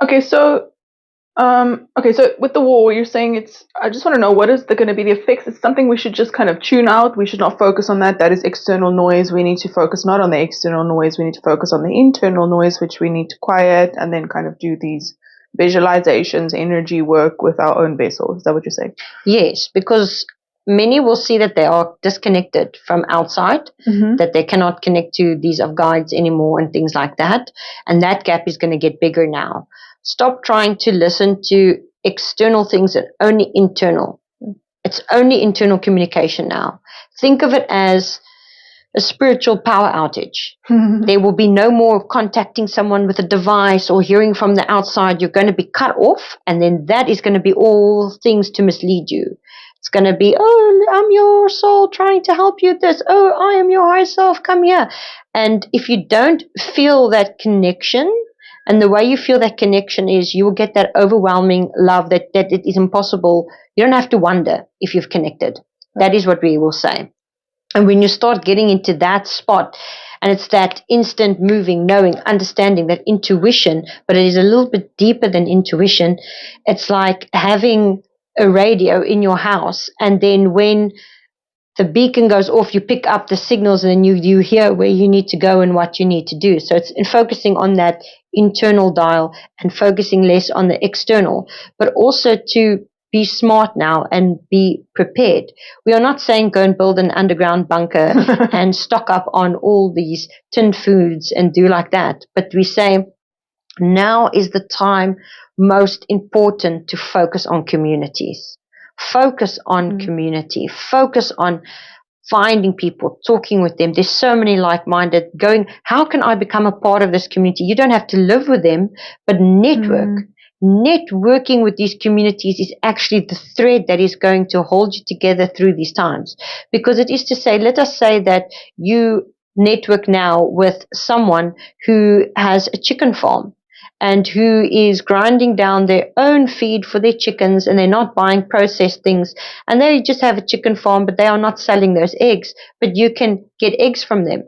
Okay, so with the war, you're saying I just want to know what is going to be the effects. It's something we should just kind of tune out. We should not focus on that. That is external noise. We need to focus not on the external noise. We need to focus on the internal noise, which we need to quiet and then kind of do these visualizations, energy work with our own vessel. Is that what you're saying? Yes, because many will see that they are disconnected from outside, that they cannot connect to these of guides anymore and things like that. And that gap is going to get bigger now. Stop trying to listen to external things and only internal. It's only internal communication now. Think of it as a spiritual power outage. There will be no more contacting someone with a device or hearing from the outside. You're going to be cut off, and then that is going to be all things to mislead you. It's going to be, oh, I'm your soul trying to help you with this. Oh, I am your higher self. Come here. And if you don't feel that connection, and the way you feel that connection is, you will get that overwhelming love that it is impossible. You don't have to wonder if you've connected. That is what we will say. And when you start getting into that spot, and it's that instant moving, knowing, understanding, that intuition, but it is a little bit deeper than intuition. It's like having a radio in your house, and then when the beacon goes off, you pick up the signals, and then you hear where you need to go and what you need to do. So it's in focusing on that internal dial and focusing less on the external, but also to be smart now and be prepared. We are not saying go and build an underground bunker and stock up on all these tin foods and do like that. But we say now is the time most important to focus on communities. Focus on community. Focus on finding people, talking with them. There's so many like-minded going, how can I become a part of this community? You don't have to live with them, but network. Networking with these communities is actually the thread that is going to hold you together through these times. Because it is to say, let us say that you network now with someone who has a chicken farm and who is grinding down their own feed for their chickens, and they're not buying processed things, and they just have a chicken farm, but they are not selling those eggs, but you can get eggs from them.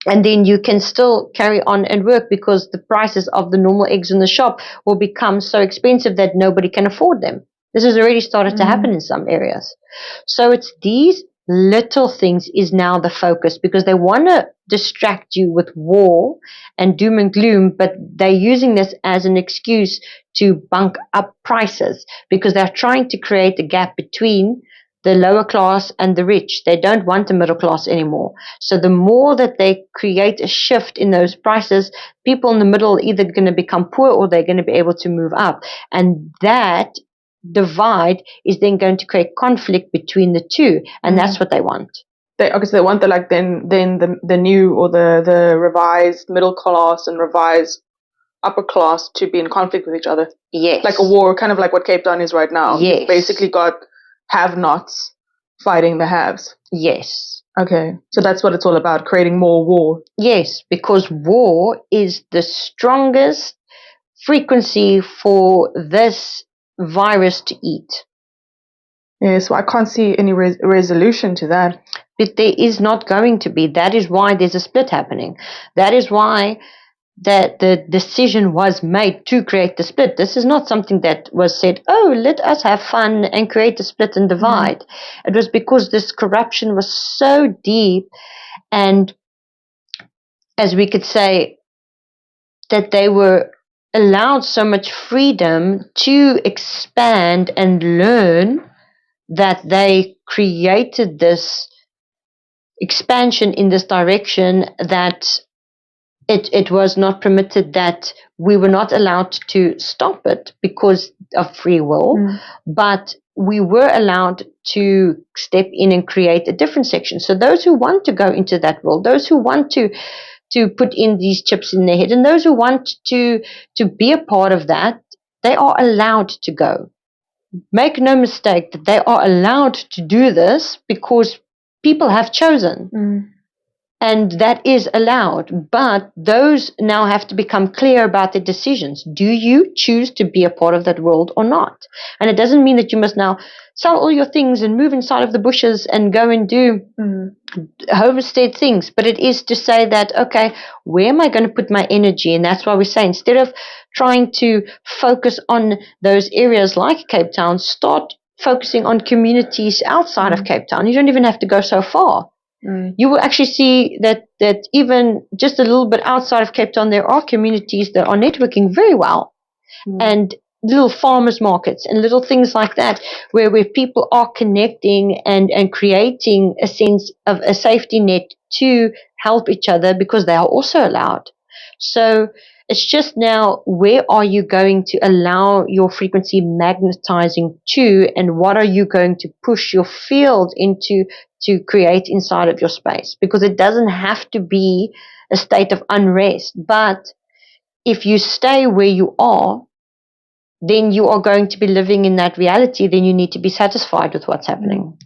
And then you can still carry on and work, because the prices of the normal eggs in the shop will become so expensive that nobody can afford them. This has already started to happen in some areas. So it's these little things is now the focus, because they want to distract you with war and doom and gloom, but they're using this as an excuse to bunk up prices, because they're trying to create a gap between the lower class and the rich. They don't want the middle class anymore. So the more that they create a shift in those prices, people in the middle are either going to become poor or they're going to be able to move up. And that divide is then going to create conflict between the two. And that's what they want. So they want the new or the revised middle class and revised upper class to be in conflict with each other. Yes. Like a war, kind of like what Cape Town is right now. Yes. You've basically got have-nots fighting the haves. Yes. Okay. So that's what it's all about, creating more war. Yes, because war is the strongest frequency for this virus to eat. Yeah, so I can't see any resolution to that. But there is not going to be. That is why there's a split happening. That is why that the decision was made to create the split. This is not something that was said, oh, let us have fun and create a split and divide. It was because this corruption was so deep, and as we could say, that they were allowed so much freedom to expand and learn, that they created this expansion in this direction, that it was not permitted, that we were not allowed to stop it because of free will, but we were allowed to step in and create a different section. So those who want to go into that world, those who want to put in these chips in their head, and those who want to be a part of that, they are allowed to go. Make no mistake that they are allowed to do this, because people have chosen. And that is allowed, but those now have to become clear about their decisions. Do you choose to be a part of that world or not? And it doesn't mean that you must now sell all your things and move inside of the bushes and go and do homestead things, but it is to say that, okay, where am I going to put my energy? And that's why we say, instead of trying to focus on those areas like Cape Town, start focusing on communities outside of Cape Town. You don't even have to go so far. You will actually see that even just a little bit outside of Cape Town, there are communities that are networking very well, and little farmers markets and little things like that, where people are connecting and creating a sense of a safety net to help each other, because they are also allowed. So it's just now, where are you going to allow your frequency magnetizing to, and what are you going to push your field into to create inside of your space? Because it doesn't have to be a state of unrest, but if you stay where you are, then you are going to be living in that reality. Then you need to be satisfied with what's happening.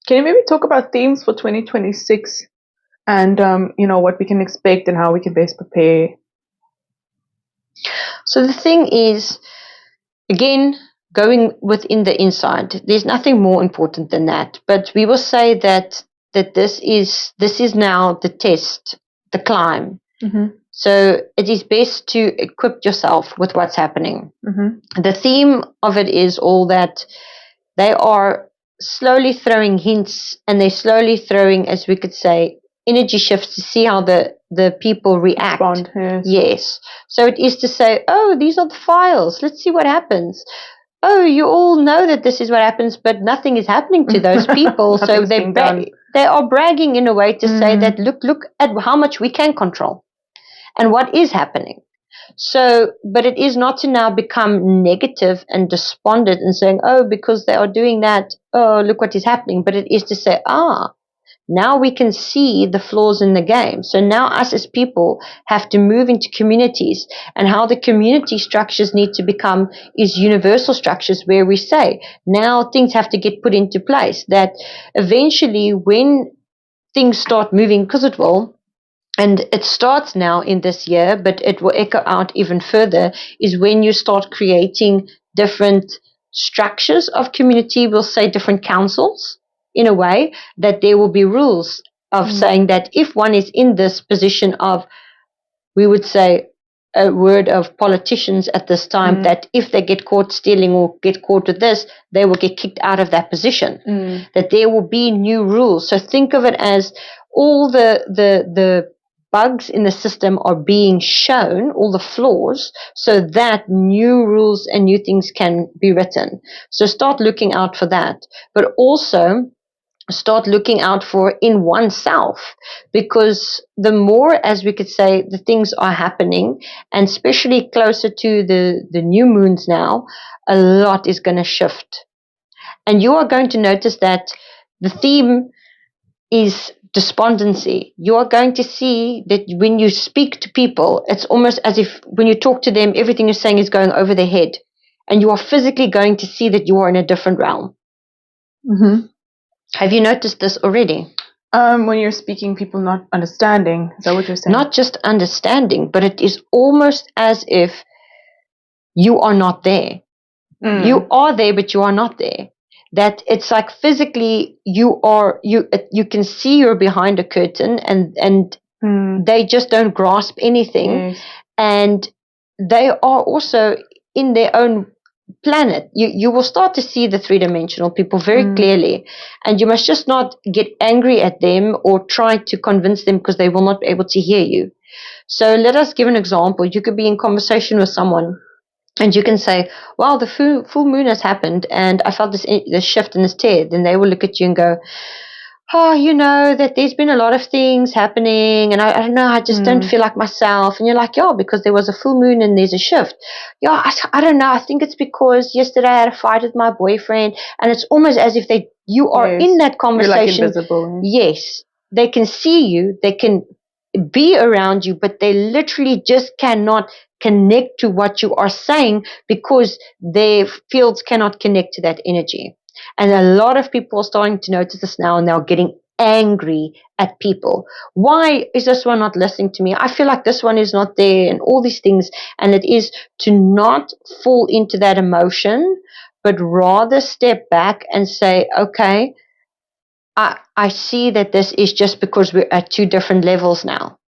Can you maybe talk about themes for 2026 and, what we can expect and how we can best prepare? So the thing is, again, going within the inside, there's nothing more important than that. But we will say that this is now the test, the climb. So it is best to equip yourself with what's happening. The theme of it is all that they are slowly throwing hints, and they're slowly throwing, as we could say, energy shifts to see how the people react. Respond, yes. So it is to say, oh, these are the files. Let's see what happens. Oh, you all know that this is what happens, but nothing is happening to those people. So they are bragging in a way to say that, look at how much we can control and what is happening. So, but it is not to now become negative and despondent and saying, oh, because they are doing that, oh, look what is happening. But it is to say, now we can see the flaws in the game. So now us as people have to move into communities, and how the community structures need to become is universal structures, where we say now things have to get put into place, that eventually when things start moving, because it will, and it starts now in this year, but it will echo out even further, is when you start creating different structures of community, we'll say different councils, in a way that there will be rules of saying that if one is in this position of, we would say, a word of politicians at this time, that if they get caught stealing or get caught with this, they will get kicked out of that position, that there will be new rules. So think of it as all the bugs in the system are being shown, all the flaws, so that new rules and new things can be written. So start looking out for that, but also start looking out for in oneself, because the more, as we could say, the things are happening, and especially closer to the new moons now, a lot is going to shift. And you are going to notice that the theme is despondency. You are going to see that when you speak to people, it's almost as if when you talk to them, everything you're saying is going over their head, and you are physically going to see that you are in a different realm. Have you noticed this already? When you're speaking, people not understanding. Is that what you're saying? Not just understanding, but it is almost as if you are not there. You are there, but you are not there. That it's like physically you can see you're behind a curtain, and they just don't grasp anything. Yes. And they are also in their own planet. You will start to see the three-dimensional people very clearly, and you must just not get angry at them or try to convince them, because they will not be able to hear you. So let us give an example. You could be in conversation with someone, and you can say, wow, the full moon has happened, and I felt this shift in this tear. Then they will look at you and go, oh, that there's been a lot of things happening, and I don't know, I just don't feel like myself. And you're like, yeah, because there was a full moon and there's a shift. Yeah, I don't know, I think it's because yesterday I had a fight with my boyfriend, and it's almost as if you are in that conversation. You're like invisible. Yes, they can see you, they can be around you, but they literally just cannot connect to what you are saying, because their fields cannot connect to that energy. And a lot of people are starting to notice this now, and they're getting angry at people. Why is this one not listening to me? I feel like this one is not there, and all these things. And it is to not fall into that emotion, but rather step back and say, okay, I see that this is just because we're at two different levels now.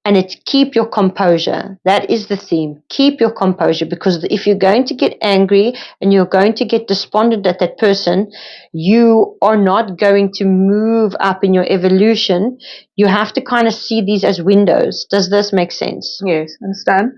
And it's keep your composure. That is the theme. Keep your composure, because if you're going to get angry and you're going to get despondent at that person, you are not going to move up in your evolution. You have to kind of see these as windows. Does this make sense? Yes, understand.